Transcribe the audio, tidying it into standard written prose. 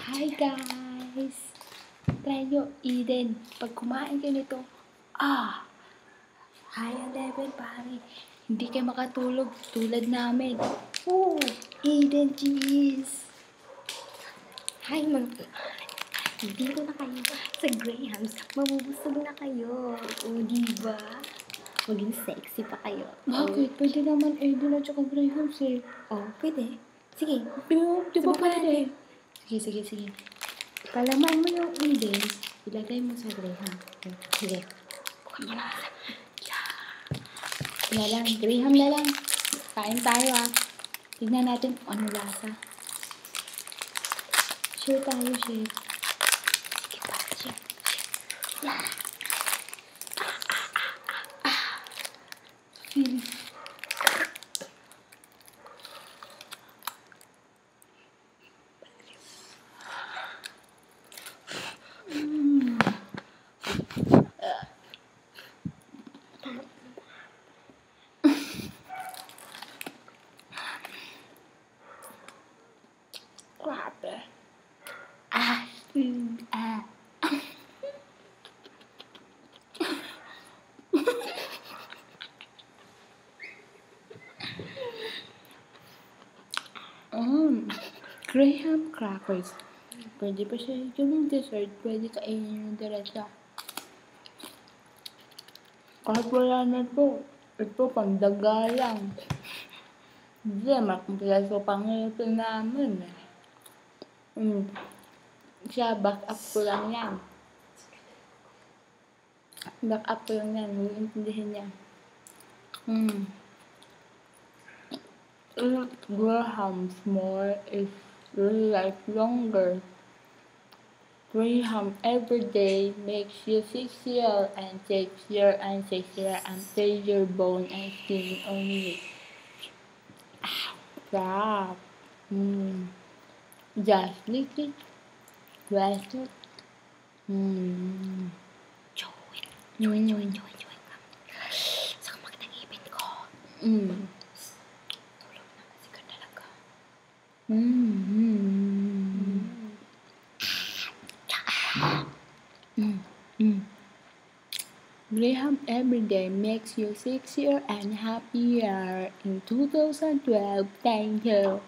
Hi guys! Try nyo, Eden. Pag kumain kayo nito, high level pare. Hindi kayo makatulog tulad namin. Eden cheese! Hi mga dito na kayo sa Grahams. Mabubusog na kayo. O, diba? Maging sexy pa kayo. Bakit? Pwede naman Eden at saka Grahams eh. Pwede. Sige. Di ba Subukan pwede? natin. Sige. Palaman mo yung Eden, ilagay mo sa Graham. Sige. Bukan mo na. Graham na lang. Kain tayo Tignan natin kung ano lasa. Share tayo, share. Sige pa, share. Feeling. Grabe. Graham crackers. Pwede pa siya yung dessert. Pwede kainin yung diretso. Kahit wala na ito pangdaga lang. Hindi, makumpleso pang ito namin Siya, back up ko lang yan. Back up ko lang yan. Huwag niya. Graham's more is really like longer. Graham every day makes you sexier and sexier and sexier until your bone and skin only. Crap. Just lick it. Rest it. Joy. Saka magtangipin ko. Tulog na kasi ka talaga. Graham every day makes you sexier and happier in 2012. Thank you.